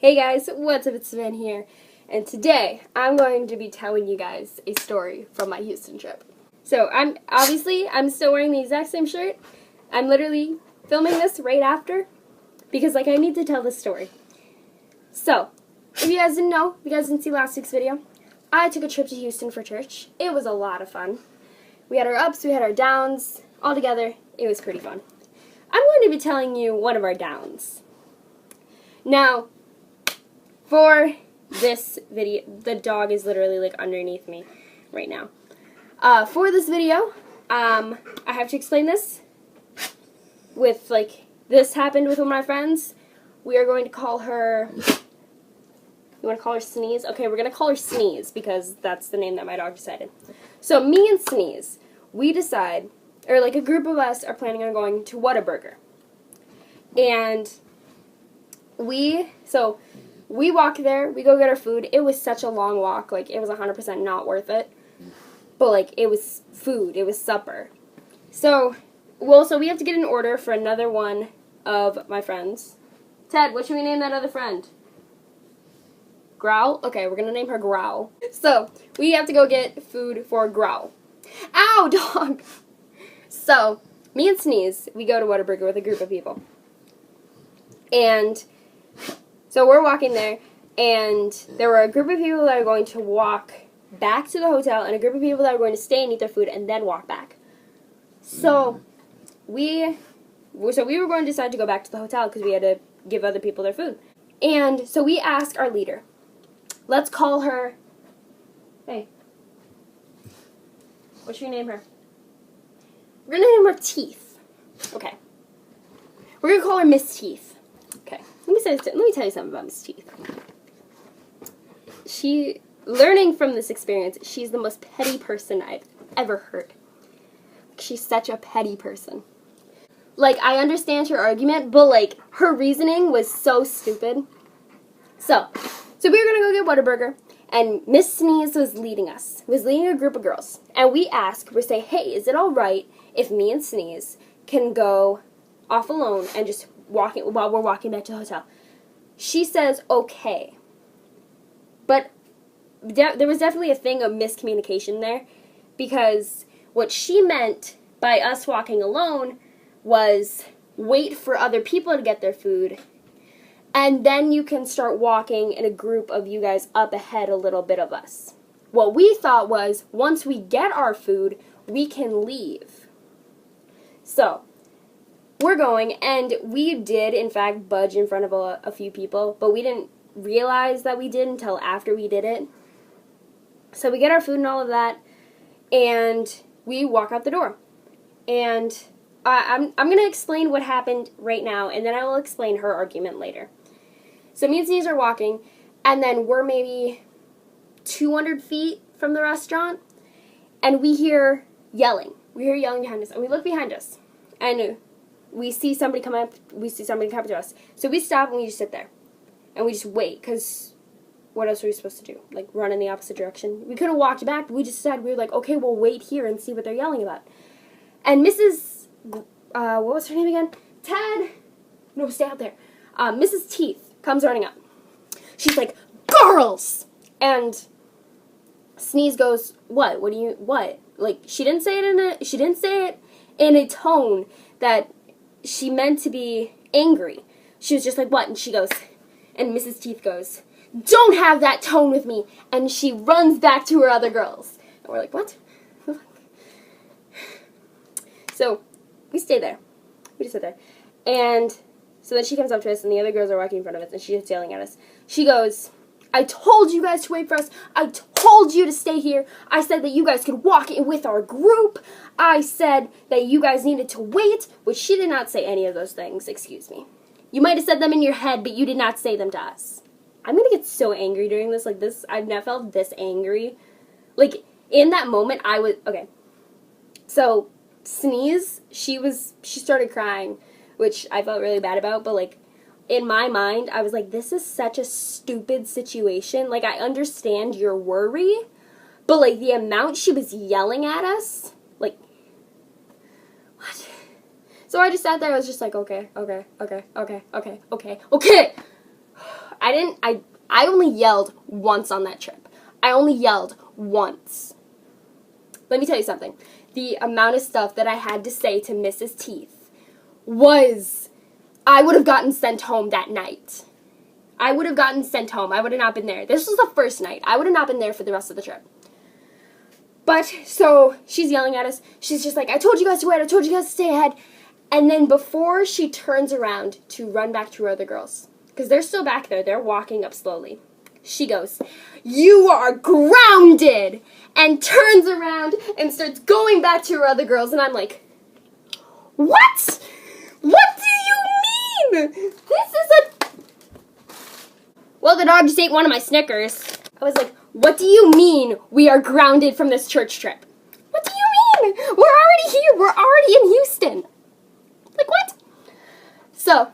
Hey guys, what's up? It's Sven here, and today I'm going to be telling you guys a story from my Houston trip. So I'm still wearing the exact same shirt. I'm literally filming this right after because I need to tell this story. So, if you guys didn't know, if you guys didn't see last week's video, I took a trip to Houston for church. It was a lot of fun. We had our ups, we had our downs, all together. It was pretty fun. I'm going to be telling you one of our downs. Now, for this video, the dog is literally underneath me right now. For this video, I have to explain this with this happened with one of my friends. We are going to call her, you want to call her Sneeze? Okay, we're going to call her Sneeze because that's the name that my dog decided. So me and Sneeze, we decide, or a group of us are planning on going to Whataburger. And we walk there, we go get our food. It was such a long walk, it was 100% not worth it. But it was food, it was supper. So we have to get an order for another one of my friends. Ted, what should we name that other friend? Growl? Okay, we're gonna name her Growl. So, we have to go get food for Growl. Ow, dog! So, me and Sneeze, we go to Whataburger with a group of people. And so we're walking there, and there were a group of people that are going to walk back to the hotel, and a group of people that are going to stay and eat their food and then walk back. So we were going to decide to go back to the hotel because we had to give other people their food. And so we asked our leader, let's call her, hey, what should we name her? We're going to name her Teeth. Okay. We're going to call her Miss Teeth. Okay. Let me tell you something about Miss Teeth. Learning from this experience, she's the most petty person I've ever heard. She's such a petty person. I understand her argument, but, her reasoning was so stupid. So we were going to go get Whataburger, and Miss Sneeze was leading us. Was leading a group of girls. And we say, hey, is it all right if me and Sneeze can go off alone and just while we're walking back to the hotel? She says, okay. But there was definitely a thing of miscommunication there, because what she meant by us walking alone was wait for other people to get their food, and then you can start walking in a group of you guys up ahead a little bit of us. What we thought was, once we get our food, we can leave. So we're going, and we did, in fact, budge in front of a few people, but we didn't realize that we did until after we did it. So we get our food and all of that, and we walk out the door. And I'm going to explain what happened right now, and then I will explain her argument later. So me and Sneeze are walking, and then we're maybe 200 feet from the restaurant, and we hear yelling. We hear yelling behind us, and we look behind us, and we see somebody come up to us. So we stop, and we just sit there, and we just wait, because what else were we supposed to do? Run in the opposite direction? We could have walked back, but we just decided, we were okay, we'll wait here and see what they're yelling about. And Mrs., what was her name again? Ted? No, stay out there. Mrs. Teeth comes running up. She's like, girls! And Sneeze goes, what? What? She didn't say it in a tone that she meant to be angry. She was just like, what? And she goes, and Mrs. Teeth goes, don't have that tone with me. And she runs back to her other girls. And we're like, what? So we stay there. We just sit there. And so then she comes up to us, and the other girls are walking in front of us, and she's yelling at us. She goes, I told you guys to wait for us. I told you to stay here. I said that you guys could walk in with our group. I said that you guys needed to wait, which she did not say any of those things, excuse me. You might have said them in your head, but you did not say them to us. I'm going to get so angry during this. I've never felt this angry. In that moment, okay. So, Sneeze, she started crying, which I felt really bad about, but in my mind, I was like, this is such a stupid situation. I understand your worry, but the amount she was yelling at us, what? So I just sat there, I was just like, okay. I only yelled once on that trip. I only yelled once. Let me tell you something. The amount of stuff that I had to say to Mrs. Teeth was, I would have gotten sent home that night. I would have gotten sent home. I would have not been there. This was the first night. I would have not been there for the rest of the trip. But, so, she's yelling at us. She's just like, I told you guys to wait. I told you guys to stay ahead. And then before she turns around to run back to her other girls, because they're still back there, they're walking up slowly, she goes, "You are grounded!" and turns around and starts going back to her other girls. And I'm like, what? What do you mean? This is a... Well, the dog just ate one of my Snickers. I was like, what do you mean we are grounded from this church trip? What do you mean? We're already here. We're already in Houston. Like, what? So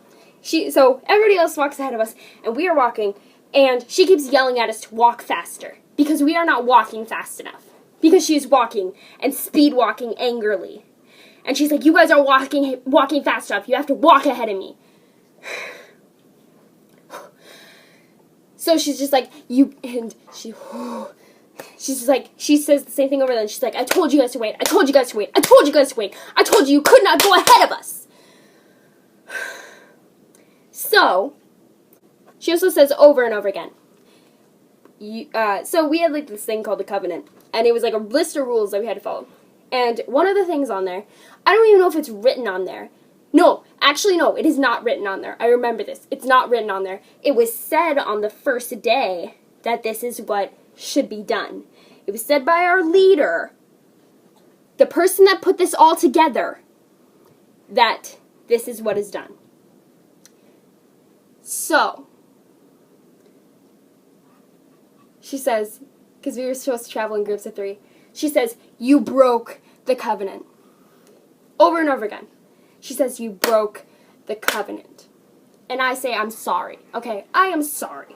everybody else walks ahead of us, and we are walking, and she keeps yelling at us to walk faster, because we are not walking fast enough. Because she's walking, and speed walking angrily. And she's like, you guys are walking fast enough. You have to walk ahead of me. So she's just like, she's just like, she says the same thing over then. She's like, I told you guys to wait. I told you guys to wait. I told you guys to wait. I told you could not go ahead of us. So, she also says over and over again. So we had like this thing called the covenant. And it was like a list of rules that we had to follow. And one of the things on there, I don't even know if it's written on there. No, actually no, it is not written on there. I remember this. It's not written on there. It was said on the first day that this is what should be done. It was said by our leader, the person that put this all together, that this is what is done. So, she says, because we were supposed to travel in groups of 3, she says, you broke the covenant. Over and over again. She says, you broke the covenant. And I say, I'm sorry. Okay, I am sorry.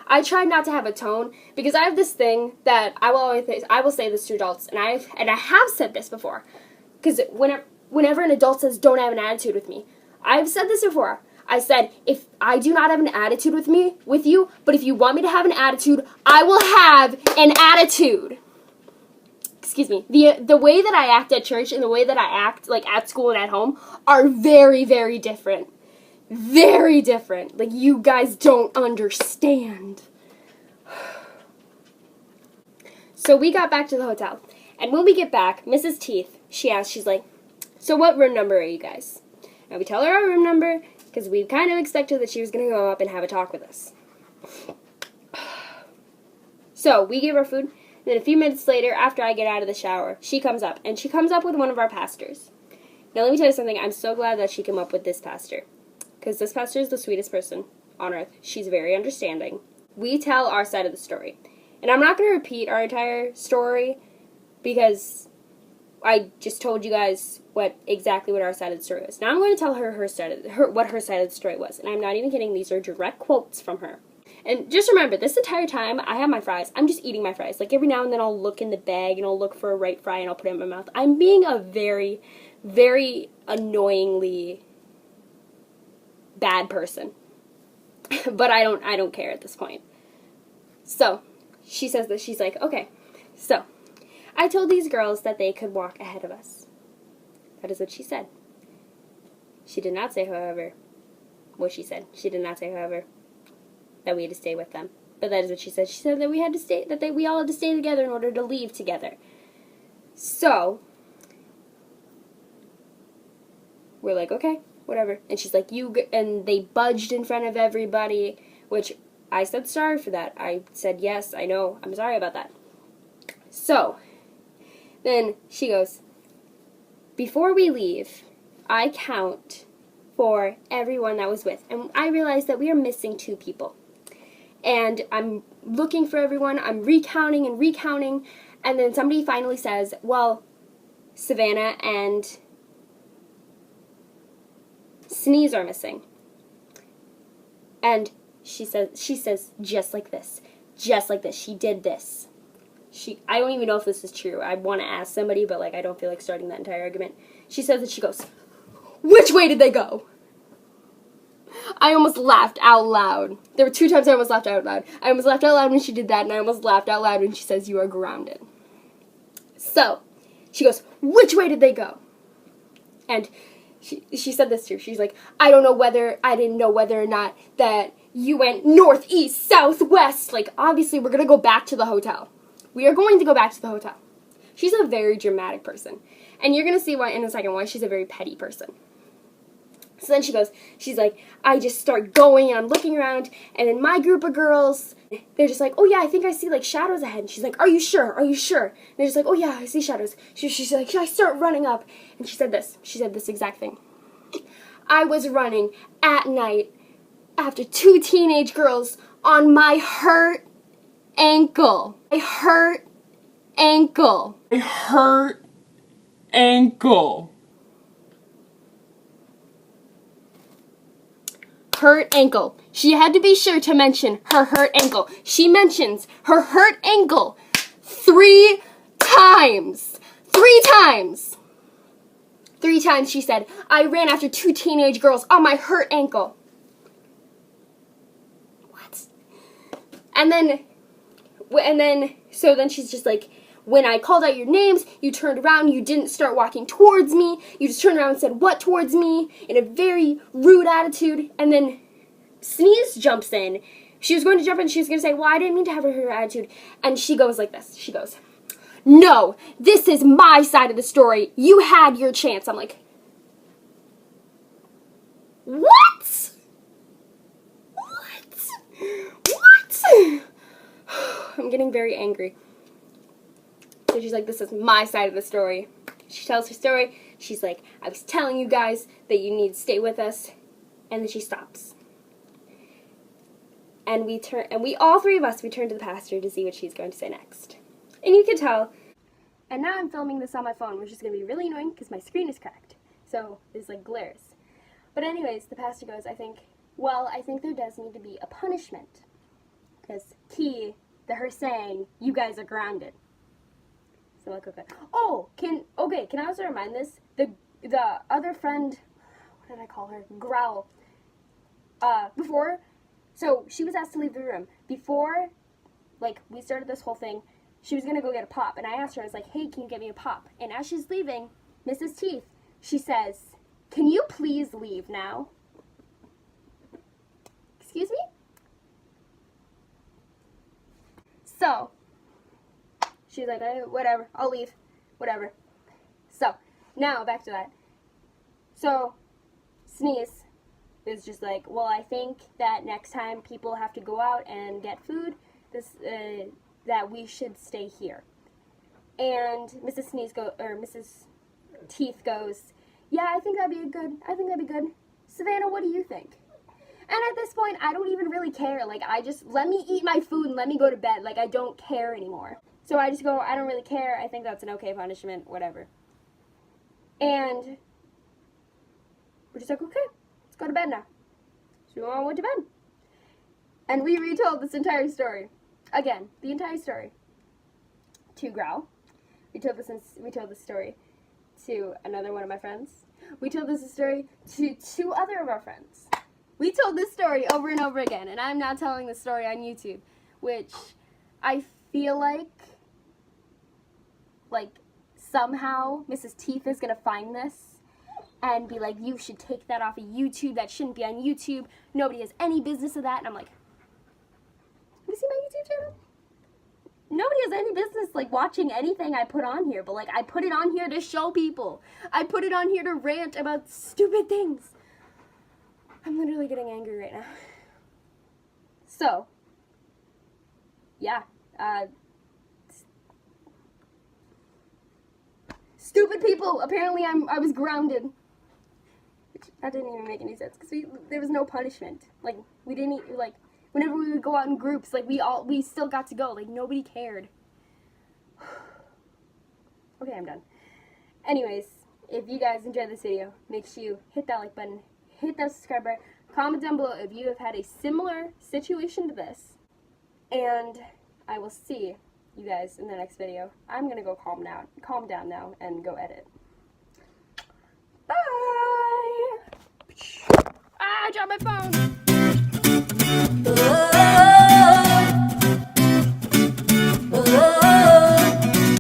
I tried not to have a tone, because I have this thing that I will say this to adults, and I have said this before. Because whenever an adult says, don't have an attitude with me, I've said this before. I said, if I do not have an attitude with you, but if you want me to have an attitude, I will have an attitude. Excuse me. The way that I act at church and the way that I act like at school and at home are very, very different. Very different. Like, you guys don't understand. So we got back to the hotel. And when we get back, Mrs. Teeth, she's like, so what room number are you guys? And we tell her our room number, because we kind of expected that she was going to go up and have a talk with us. So we give her food, and then a few minutes later, after I get out of the shower, she comes up, and she comes up with one of our pastors. Now let me tell you something, I'm so glad that she came up with this pastor, because this pastor is the sweetest person on earth. She's very understanding. We tell our side of the story, and I'm not going to repeat our entire story, because I just told you guys exactly what our side of the story was. Now I'm going to tell her what her side of the story was. And I'm not even kidding. These are direct quotes from her. And just remember, this entire time I have my fries. I'm just eating my fries. Like, every now and then I'll look in the bag and I'll look for a right fry and I'll put it in my mouth. I'm being a very, very annoyingly bad person. But I don't care at this point. So, she says that she's like, okay, so I told these girls that they could walk ahead of us. That is what she said. She did not say, however, what she said. She did not say, however, that we had to stay with them. But that is what she said. She said that we had to stay, we all had to stay together in order to leave together. So, we're like, okay, whatever. And she's like, and they budged in front of everybody, which I said sorry for that. I said, yes, I know, I'm sorry about that. So, then she goes, before we leave, I count for everyone that was with. And I realized that we are missing 2 people. And I'm looking for everyone. I'm recounting and recounting. And then somebody finally says, well, Savannah and Sneeze are missing. And she says, just like this. Just like this. She did this. I don't even know if this is true. I want to ask somebody, but I don't feel like starting that entire argument. She says that she goes, which way did they go? I almost laughed out loud. There were 2 times I almost laughed out loud. I almost laughed out loud when she did that, and I almost laughed out loud when she says you are grounded. So, she goes, which way did they go? And she said this too. She's like, I didn't know whether or not that you went north, east, south, west. Like, obviously, we're going to go back to the hotel. We are going to go back to the hotel. She's a very dramatic person. And you're going to see why in a second why she's a very petty person. So then she's like, I just start going and I'm looking around, and then my group of girls, they're just like, oh yeah, I think I see like shadows ahead. And she's like, are you sure? Are you sure? And they're just like, oh yeah, I see shadows. She's like, I start running up. And she said this exact thing. I was running at night after 2 teenage girls on my hurt ankle. I hurt ankle. I hurt ankle. Hurt ankle. She had to be sure to mention her hurt ankle. She mentions her hurt ankle 3 times. 3 times. 3 times she said, I ran after 2 teenage girls on my hurt ankle. What? And then she's just like, when I called out your names, you turned around, you didn't start walking towards me, you just turned around and said, what towards me, in a very rude attitude, and then Sneeze jumps in. She was going to jump in, she was going to say, well, I didn't mean to have her attitude, and she goes like this, she goes, no, this is my side of the story, you had your chance. I'm like, what? I'm getting very angry. So she's like, this is my side of the story. She tells her story. She's like, I was telling you guys that you need to stay with us. And then she stops. And all 3 of us, we turn to the pastor to see what she's going to say next. And you can tell. And now I'm filming this on my phone, which is going to be really annoying because my screen is cracked. So there's like glares. But anyways, the pastor goes, I think there does need to be a punishment. Because her saying, you guys are grounded. So like, okay. Oh, can I also remind this? The other friend, what did I call her? Growl. Before, so she was asked to leave the room. Before, like, we started this whole thing, she was gonna go get a pop. And I asked her, I was like, hey, can you get me a pop? And as she's leaving, Mrs. Teeth, she says, can you please leave now? Excuse me? So, she's like, whatever, I'll leave, whatever. So, now, back to that. So, Sneeze is just like, well, I think that next time people have to go out and get food, that we should stay here. And Mrs. Teeth goes, yeah, I think that'd be good. Savannah, what do you think? And at this point, I don't even really care. Like, let me eat my food and let me go to bed. Like, I don't care anymore. So I just go, I don't really care. I think that's an okay punishment, whatever. And we're just like, okay, let's go to bed now. So we all went to bed. And we retold this entire story. Again, the entire story. To Growl. We told this story to another one of my friends. We told this story to 2 other of our friends. We told this story over and over again, and I'm now telling this story on YouTube, which I feel like somehow Mrs. Teeth is going to find this and be like, you should take that off of YouTube, that shouldn't be on YouTube, nobody has any business of that, and I'm like, you see my YouTube channel? Nobody has any business, watching anything I put on here, but, I put it on here to show people. I put it on here to rant about stupid things. I'm literally getting angry right now. So, yeah, stupid people, apparently I was grounded. That didn't even make any sense, because there was no punishment. We didn't, whenever we would go out in groups, we still got to go, nobody cared. Okay, I'm done. Anyways, if you guys enjoyed this video, make sure you hit that like button, hit that subscribe button, comment down below if you have had a similar situation to this, and I will see you guys in the next video. I'm gonna go calm down now and go edit. Bye! Ah! I dropped my phone.